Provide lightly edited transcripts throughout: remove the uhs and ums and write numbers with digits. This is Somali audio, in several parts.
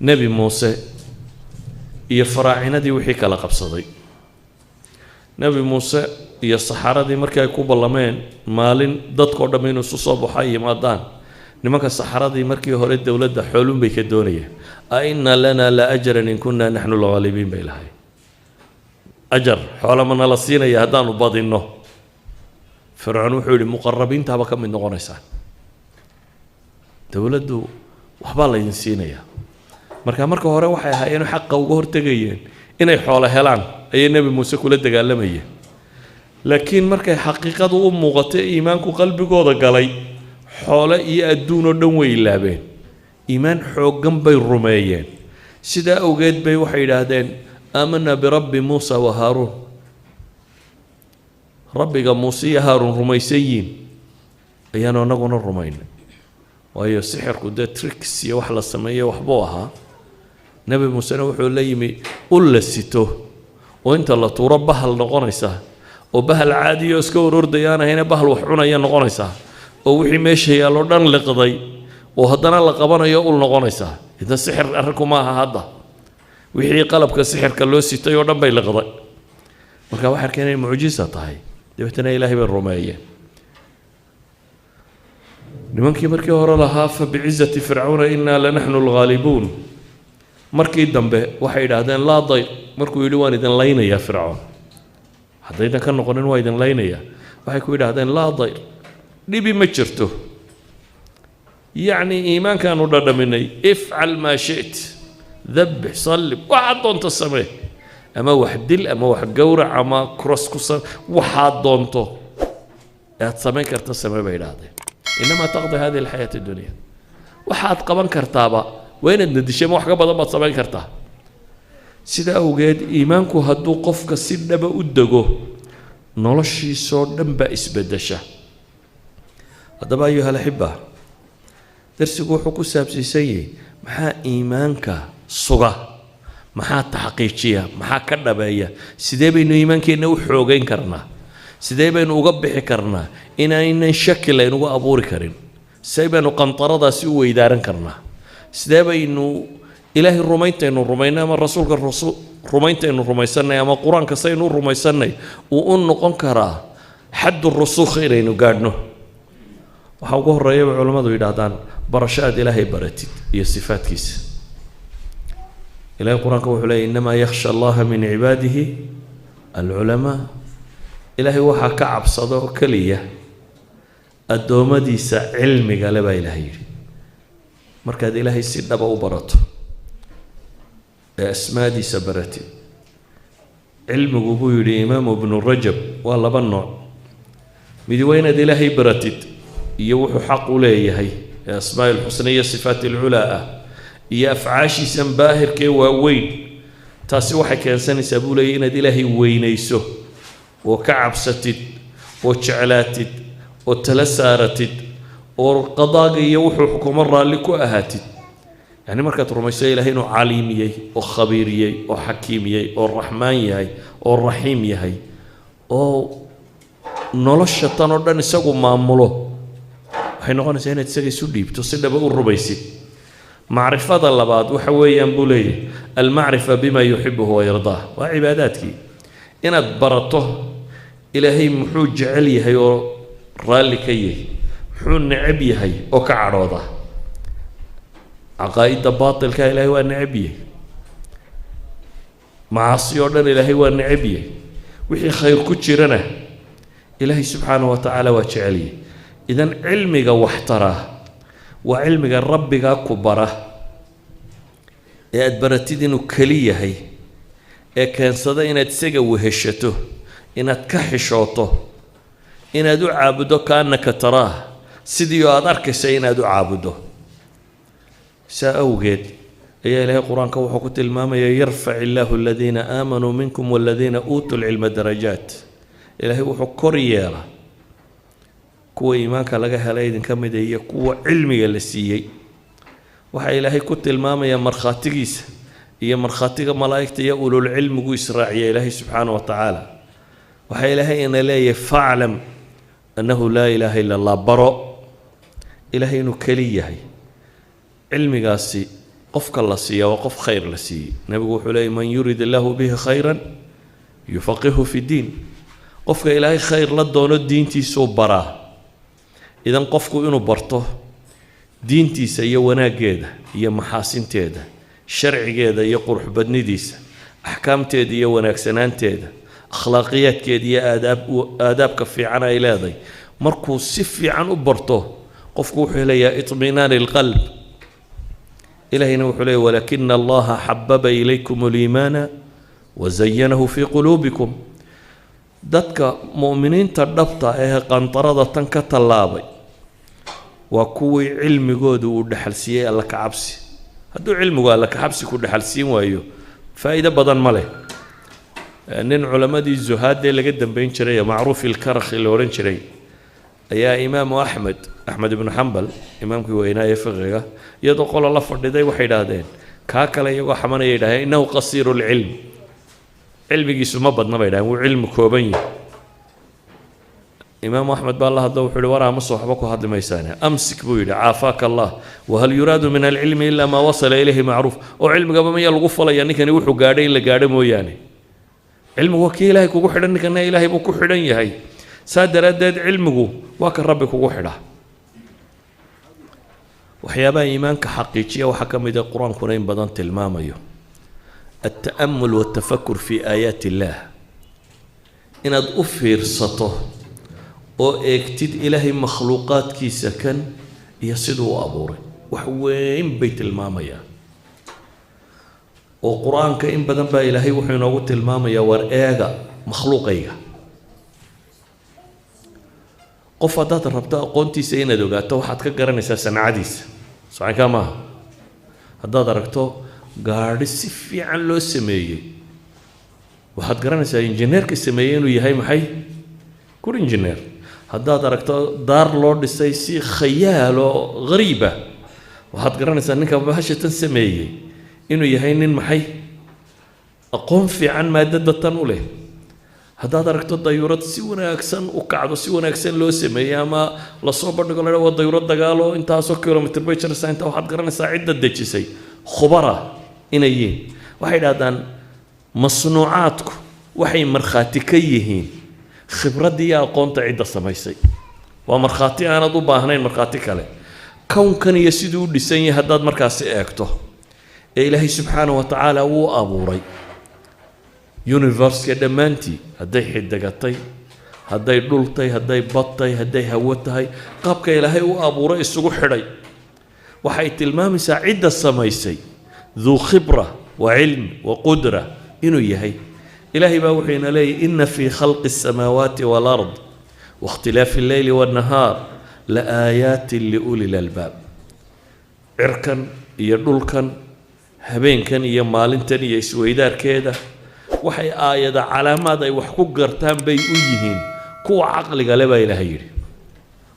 nebi muuse iyo faraacinadii wixii kala qabsaday nebi muuse iyo saxaradii markii ay ku ballameen maalin dadkoo dhammi inuu isu soo baxo ay yimaadaan nimanka saxaradii markii hore dowladda xoolun bay ka doonayeen a inna lanaa la ajaran in kunna naxnu lghaalibiin bay lahay ajar xoolo ma nala siinaya haddaanu badinno fircoon wuxuu yidhi muqarabiintaaba ka mid noqonaysaan dowladdu waxbaa laydin siinayaa marka hore waxay ahaayeen xaqa uga hortegayeen inay xoolo helaan ayay nebi muuse kula dagaalamayeen laakiin markay xaqiiqadu u muuqatay iimaanku qalbigooda galay xoolo iyo adduun oo dhan way ilaabeen iimaan xooggan bay rumeeyeen sidaa awgeed bay waxay yidhaahdeen aamanaa birabbi muusa wa haaruun rabbiga muuse iyo haaruun rumaysan yiin ayaanu annaguna rumaynay waayo sixirku dee tricks iyo wax la sameeyo waxbuu ahaa nebi muusena wuxuu la yimi ul la sito oo inta la tuuro bahal noqonaysa oo bahal caadiyo iska orordayaan ahayna bahal wax cunaya noqonaysa oo wixii meesha yaaloo dhan liqday oo haddana la qabanayo ul noqonaysa idan sixir arrinku ma aha hadda wixii qalabka sixirka loo sitay oo dhan bay liqday marka waxay arkeen inay mucjiso tahay dabeetana ilaahay bay rumeeyeen nimankii markii hore lahaa fa bicizati fircauna innaa lanaxnu lghaalibuun markii dambe waxay yidhaahdeen laa dayr markuu yidhi waan idin laynayaa fircoon haddaydan ka noqonin waa idin laynayaa waxay ku yidhaahdeen laa dayr dhibi ma jirto yacni iimaankaanu dhadhaminay ifcal maa shi't dabbix sallib waxaad doonto samee ama wax dil ama wax gowrac ama cross ku waxaad doonto aad samayn karta samee bay yidhaahdeen inamaa taqdi hadihi alxayaat addunya waxaad qaban kartaaba waa inaad nadishay ma wax ka badan baad samayn kartaa sida awgeed iimaanku hadduu qofka si dhaba u dego noloshiisoo dhan baa isbedesha haddaba ayuha alaxiba darsigu wuxuu ku saabsiisan yahay maxaa iimaanka suga maxaa taxqiijiya maxaa ka dhabeeya sidee baynu iimaankeenna u xoogayn karnaa sidee baynu uga bixi karnaa inaynan shaki laynugu abuuri karin sidee baynu qantaradaasi u weydaaran karnaa sidee baynu ilaahay rumayntaynu rumaynay ama rasuulka rumayntaynu rumaysanay ama qur-aanka saynu u rumaysanay uu u noqon karaa xaddu rusukh inaynu gaadhno waxaa ugu horreeya bay culammadu yidhaahdaan barasho aad ilaahay baratid iyo sifaadkiisa ilaahay qur-aanka wuxuu leeyay innamaa yakhsha allaha min cibaadihi alculamaa ilaahay waxaa ka cabsada oo keliya addoommadiisa cilmiga le baa ilaahay yidhi markaad ilaahay si dhaba u barato ee asmaadiisa baratid cilmigu buu yidhi imaamu ibnu rajab waa laba nooc midi waa inaad ilaahay baratid iyo wuxuu xaq u leeyahay ee asmaa ilxusna iyo sifaat ilculaa ah iyo afcaashiisan baahirkee waaweyn taasi waxay keensanaysaa buu leeyahy inaad ilaahay weynayso oo ka cabsatid oo jeclaatid oo tala saaratid oo qadaaga iyo wuxuu xukumo raalli ku ahaatid يعني markaad rumayso ilaahay inuu caliim yahay oo khabiir yahay oo xakiim yahay oo raxmaan yahay oo raxiim yahay oo nolosha tan oo dhan isagu maamulo waxay noqonaysaa inaad isaga isu dhiibto si dhaba u rumaysid macrifada labaad waxa weeyaan buu leeyahay almacrifa bima yuxibuhu wayardaah waa cibaadaadkii inaad barato ilaahay muxuu jecel yahay oo raalli ka yahay muxuu necab yahay oo ka cadhooda عقائد باطل كا إلهي والنعبية معاصي ودن إلهي والنعبية وحي خير كتشرنا إلهي سبحانه وتعالى وتعالي إذن علمك واحتراه وعلمك ربك كبره أدبرتي دينو كلية هي كان صدا إن تسجى وهشته إن تكحشوته إن أدعو عابده كأنك تراه سيديو أدرك سين أدعو عابده سأوجد يا إلهي القرآن كوحو كنت الماما يرفع الله الذين آمنوا منكم والذين أوتوا العلم درجات إلهي وحو كوريالا كو إيمانك لغا هلايدن كمدا هي كو علمي لسيي وحا إلهي كنت الماما يا مرخاتيس هي مرخاتيك ملائكة يا أولو العلم كو إسراعي يا إلهي سبحانه وتعالى وحا إلهي إن لا يفعلم أنه لا إله إلا الله برو إلهي نكليه علمي قاسي قفك الله سيا وقف خير لسي نبي وحلي من يريد الله به خيرا يفقهه في الدين قفك إلهي خير لدون الدين تيسو براه إذا قفك إنه برته دين تيسا يوانا جيدا يا محاسن تيدا شرع جيدا يا قرح بدني ديسا أحكام تيدا يوانا كسنان تيدا أخلاقيات كيدا يا آداب كفي عنا إلى ذي مركو سفي عن برته قفك وحلي اطمئنان القلب إلهي نوحلي ولكن الله حبب إليكم الإيمان وزينه في قلوبكم dadka mu'miniinta dhabta ee qantarada tan ka tallaabay waa kuwii cilmigoodu uu dhaxalsiiyay alla ka cabsi hadduu cilmigu alla ka cabsi ku dhaxalsiin waayo faa'iido badan ma leh nin culamadii zuhaadee laga dambeyn jiray macruuf ilkarakhi la oran jiray ayaa imaamu axmed ibnu xambal imaamkii weynaa ee fiqiga iyadoo qola la fadhiday waxay idhaahdeen kaa kale iyagoo xamanaya idhahdeen innahu qasiiru lcilm cilmigiisu ma badna bay idhahdeen wuu cilmi kooban yahay imaamu axmed baa la hadlo wuxuu yihi waraa mase waxba ku hadli maysaane amsik buu yidhi caafaaka allah wahal yuraadu min alcilmi ilaa maa wasala ilayhi macruuf oo cilmigaba maya lagu falaya ninkani wuxuu gaadhay in la gaadho mooyaane cilmigu waa kii ilaahay kugu xidhan ninkana ilaahay buu ku xidhan yahay saa daraaddeed cilmigu waa ka rabbi kugu xidha waxyaabaha iimaanka xaqiijiya waxaa ka mid ah qur-aankuna in badan tilmaamayo التأمل والتفكر في آيات الله إن أفير سطه أو اكتد إلهي مخلوقات كي سكن يصدوا أبوري وحوين بيت المامية وقرآن كإن بدن با إلهي وحين وقت المامية ورآغا مخلوقية قفضات الربطاء قونتي سينا دوغاتا وحد كقرن أساسا عديس صحيح كما هذا دركتو gaadhi si fiican loo sameeyey waxaad garanaysaa injineerka sameeyey inuu yahay maxay kur injineer haddaad aragto daar loo dhisay si khayaal oo ghariiba waxaad garanaysaa ninka bahashatan sameeyey inuu yahay nin maxay aqoon fiican maadada tan u leh haddaad aragto dayuurad si wanaagsan u kacdo si wanaagsan loo sameeyey ama lasoo bandhigo la waa dayuurad dagaalo intaasoo kilomitr bay jaraysaa intaa waxaad garanaysaa cidda dejisay khubara inayiin waxay dhahdaan masnuucaadku waxay markhaati ka yihiin khibradii iyo aqoonta cidda samaysay waa markhaati aanad u baahnayn markhaati kale kownkan iyo siduu u dhisan yahay haddaad markaasi eegto ee ilaahay subxaanahu wa tacaala wuu abuuray universka dhammaantii hadday xidigatay hadday dhultay hadday badtay hadday hawo tahay qaabka ilaahay u abuuray isugu xidhay waxay tilmaamaysaa cidda samaysay ذو خبرة وعلم وقدرة إنه يهي إلهي باوحينا لي إن في خلق السماوات والأرض واختلاف الليل والنهار لآيات لأولي الألباب عركا يدولكا هبينكا يمالنتا يسويدار كيدا وحي آية على ماذا يوحكو قرتان بي أيهين كو عقل قلبا إلهي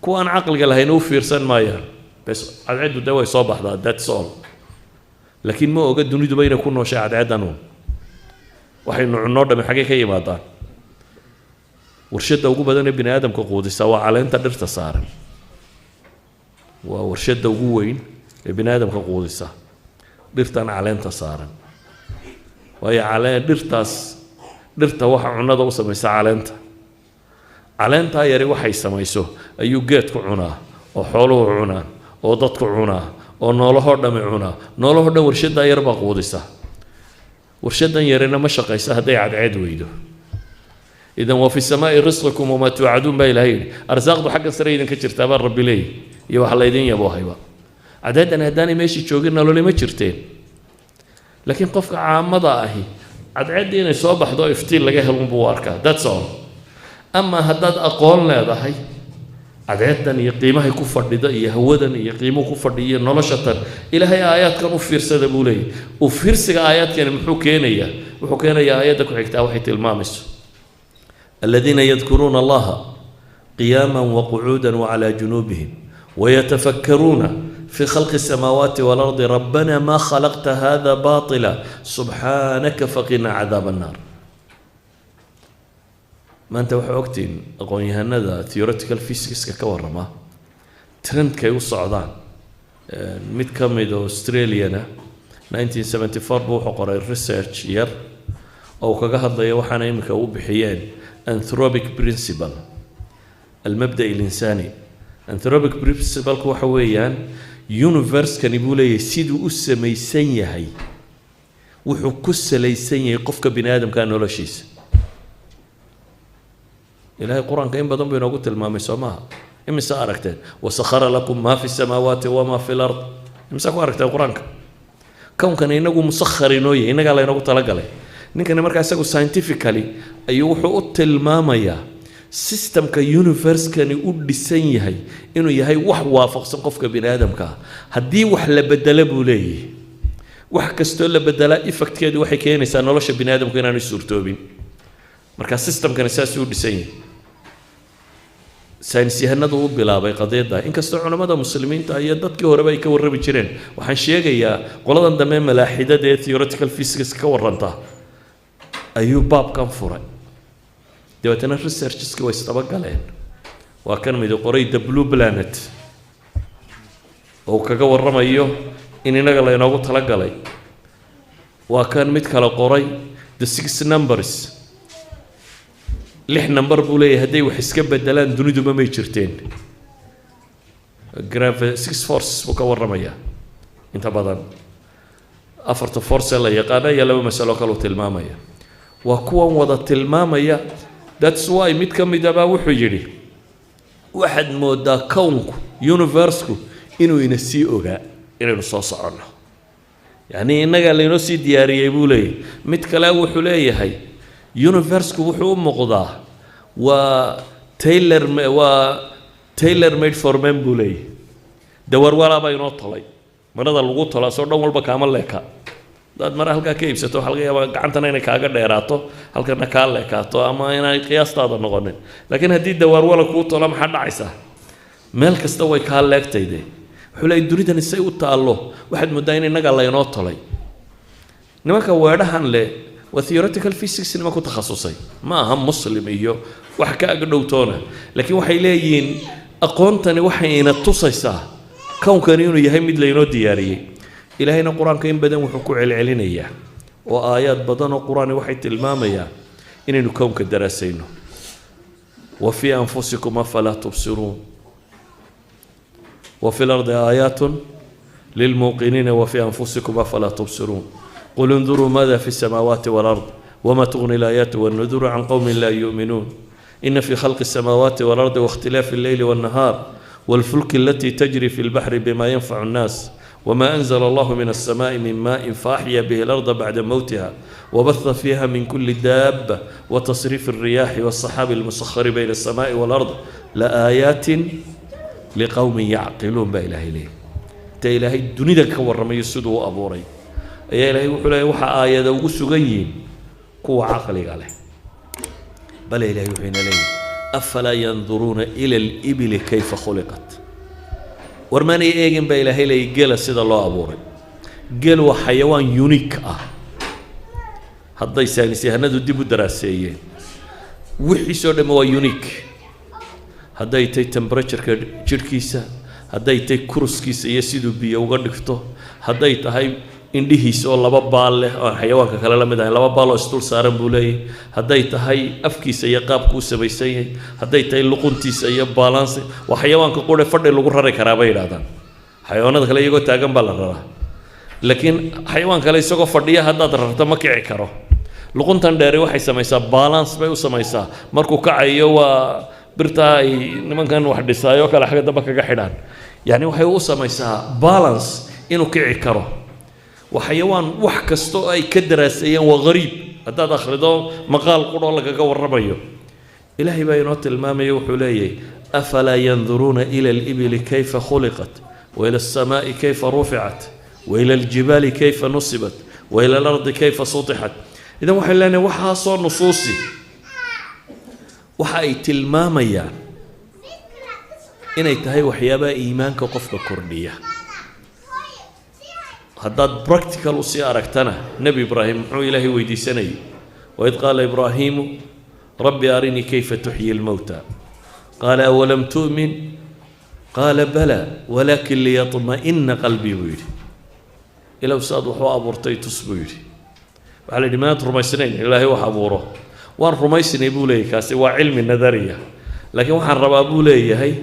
كو أن عقل قلبا نوفير سن مايا بس عدو دواء صباح that's all لكن ما أوجد دنيا بين كل نشاء عددانهم وحين النهار من حاجة كي مادان ورشد وجود بدن ابن آدم كقود سواء على أنت درت صار ورشد وجوين ابن آدم كقود سا درتان على أنت صار وهي على درت واحد عنا ده وصل مسا على أنت يري واحد يسميسه أيو جت كعنا أو حوله عنا أو ضد كعنا oo noolaha dhame cuna noolaha dhan warshada yar baa quudisa warshadan yarina ma shaqaysa haday cadceed weydo idan wa fi samaa'i rizqukum wa ma tu'adun ba ilahi arsaaqdu xagga sare idin ka jirtaa baa rabbi leey iyo wax la idin yabo hayba cadceedan hadani meeshii joogin nolol ma jirteen laakiin qofka caamada ahi cadceed inay soo baxdo iftiin laga helo buu arkaa that's all ama hadad aqoon leedahay cadceedan iyo qiimaha ku fadhida iyo hawadan iyo qiimuhu ku fadhiyo noloshatan ilaahay aayaadkan u fiirsada buu leeyahay u fiirsiga aayaadkan muxuu keenayaa aayada ku xigtaa waxay tilmaamayso alladina yadhkuruna allaha qiyaman wa qu'udan wa ala junubihim wa yatafakkaruna في خلق السماوات والأرض ربنا ما خلقت هذا باطلا سبحانك فقنا عذاب النار ما أنت وحوقتين أقول هذا theoretical physics كورما ترند كيو الصعدان متكمل أستراليانا 1974 buu wuxuu qoray research yar oo kaga hadlaya waxaana iminka u bixiyeen anthropic principle المبدأ الإنساني anthropic principle waxa weeyaan universe kan buu leeyahay siduu u samaysan yahay wuxuu ku salaysan yahay qofka bini aadamka noloshiisa ilaahay quraanka in badan buu inoogu tilmaamay Soomaa imisa aragteen wasakhara lakum ma fi samawati wa ma fi al-ard imisa ku aragteen quraanka كونكن إنه مسخرينوي إنه قال إنه تلاقله نكنا مركز أسأقول scientifically أيوه حقوق المامية system كuniverse كان يقول ديسين هاي إنه يهاي وافق سقف كبني آدم كه هدي وحلا بدله بوليه وحكستوله بدله إفكت كده وحكي إنسان الله شبني آدم كنا نسور توبين مركز system كان أساس يقول ديسين ساينسي هنادو بلا باي قضيه دا ان كاستو علماء مسلمين تا يددكي هore bay ka warabi jireen waxaan sheegayaa qoladan dambe malaaxidada ee theoretical physics ka waranta ayuu baab kan furay deetana researchers ka way istaba galeen waa kan mid qoray the blue planet oo kaga waramayo in inaga la inoogu tala galay waa kan mid kala qoray the six numbers لح نمبر بولي هدي وحسك بدلان دوني دوما ما يجرتين جراف 6 فورس وكور رمية انت بدن افرت فورس لا يقانا يلا مسألة كلو تلمامية وكون وضع تلمامية that's why ميت كم دابا وحجري واحد مودا كونك يونيفرسكو إنه ينسي أوجا إنه نصاص عنه يعني إنك اللي نسي دياري بولي ميت كلام وحلي هاي يونيفرس كوحو مقضاه وتايلر ميد فور من بولي دور ولا باينو طلي مرada lagu tolo soo dhan walba kaama leeka dad mar halka ka iibsato waxa laga yaabaa gacantana inay kaaga dheeraato halkana ka leekaato ama inay qiyaastaada noqonin laakiin hadii dawar wala ku tolo maxaa dhacaysa meel kasta way ka leegtayde xulay duridan isay u taalo waxaad moodaa in inaga la inoo tolay nimanka weedhahan le وtheoretical physics ما كنت تخصصي ما هم مسلم إياه وحكى أقدوتونا لكن وحي لين أقونتني وحي إن التصيصة كون كانوا يهم لينو دياري إلى هنا القرآن كين بدن وحكوا العلنية وآيات بدن القرآن وحي تلمامية إن كون كدراسينه وفي أنفسكم أفلا تبصرون وفي الأرض آيات للموقنين وفي أنفسكم أفلا تبصرون قل انظروا ماذا في السماوات والأرض وما تغني الآيات والنذر عن قوم لا يؤمنون إن في خلق السماوات والأرض واختلاف الليل والنهار والفلك التي تجري في البحر بما ينفع الناس وما أنزل الله من السماء من ماء فأحيا به الأرض بعد موتها وبث فيها من كل دابة وتصريف الرياح والسحاب المسخر بين السماء والأرض لآيات لقوم يعقلون بإله إليه تإلهي الدنيا كور ما يسدوا أبوري يا إلهي وحلا وحا آية وسجين قوة عقلي عليه بل إلهي وحين لي أفلا ينظرون إلى الإبل كيف خلقت ورماني إيجن بإلهي لي جل سيد الله أبوري جل وحيوان يونيك هذا يسانسي هندو ديبو دراسيين وحي سودم هو يونيك هذا يتي تمبريتشر جيركيسا هذا يتي كروسكيسا يسيدو بيا وغدكتو هذا يتهاي indhihiis oo laba baal leh oo xayawaanka kale la mid ah laba baal oo istul saaran buu leeyahay haday tahay afkiisa iyo qaabku sabaysan yahay haday tahay luquntiisa iyo balance waa xayawaanka qore fadhi lagu raray karaa bay yiraahdaan xayawaanada kale iyagoo taagan baa la raraa laakiin xayawaan kale isagoo fadhiya hadaad rarto ma kici karo luquntan dheer waxay samaysaa balance bay u samaysaa markuu kacayo waa birta ay nimankan wax dhisaayo kala xaga daba kaga xidhaan yani waxay u samaysaa balance inuu kici karo وحيوان وحكستو أي كدراسيا وغريب هذا أخرجه مقال قرآن لك ورميه إلهي بينات المامي وحليه أفلا ينظرون إلى الإبل كيف خلقت وإلى السماء كيف رفعت وإلى الجبال كيف نصبت وإلى الأرض كيف سطحت إذا وحلاني وحا صار نصوصي وحا المامي إن يتهي وحيابا إيمانك قفك كردية هذا براكتيكال وسي أركتنا نبي إبراهيم محو إلهي ويدي سني وإذ قال إبراهيم ربي أرني كيف تحيي الموتى قال أولم تؤمن قال بلى ولكن ليطمئن قلبي ويدي إلى أستاذ وحوا أبورتي تصبيري وعلى دماغ رميسنين إلهي وحبوره وان رميسني بولي كاسي وعلم النظرية لكن وحن ربا بولي هي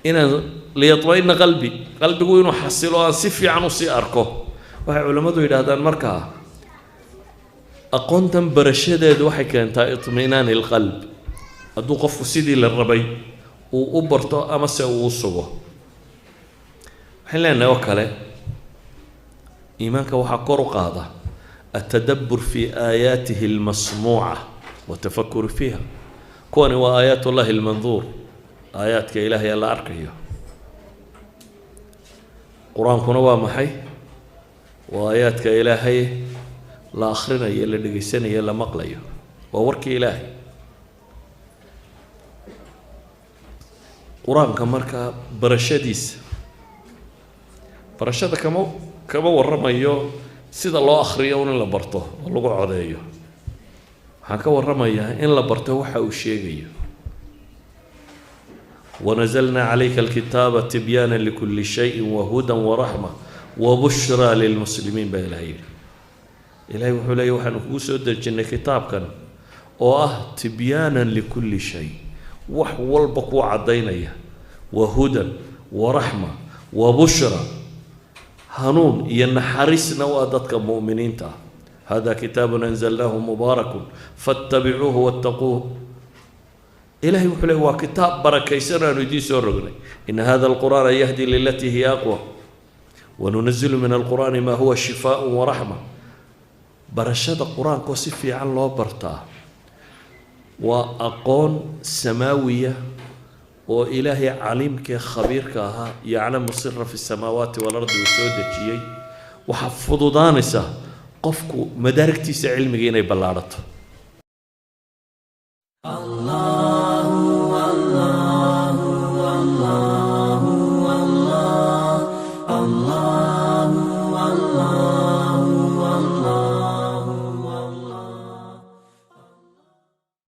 إن ليطمئن قلبي قلبي إنه حصلوا أن سفي عنه سياركو وهي علماء إلى هذا المركع أقنتم برشدة وحي كانت اطمئنان القلب أدو قف سيدي للربي وأبرته أمس وصوه حين نوكله إيمانك وحقر قاضة التدبر في آياته المسموعة والتفكر فيها كون وآيات الله المنظور آيات كإلهي الله أركيه قرآن كنوا محي وآيات كإلهي لا آخرنا يلا نجسنا يلا مقليه وورك إلهي قرآن كمركا برشاديس برشادة كما ورميه سيد الله آخريه ون لبرته والله عاديه حكى ورميه إن لبرته وحوشيه ونزلنا عليك الكتاب تبيانا لكل شيء وهدى ورحمة وبشرى للمسلمين بإلهي إلهي وحولي وحنكوس الجنة كتاب كان تبيانا لكل شيء وحول بقوة عدينية وهدى ورحمة وبشرى هنون ينحرسنا وأدتك مؤمنين هذا كتاب أنزلناه مبارك فاتبعوه واتقوه إلهي وحولي هو كتاب بركيسنا ندي سورغني إن هذا القرآن يهدي للتي هي أقوى وننزل من القرآن ما هو شفاء ورحمة برشاد القرآن كوسفي عن الله برتا وأقون سماوية وإلهي عليمك خبيرك يعلم السر في السماوات والأرض وسودة شيء وحفظوا دانسة قفكو مدارك تيس علم جينا بلارته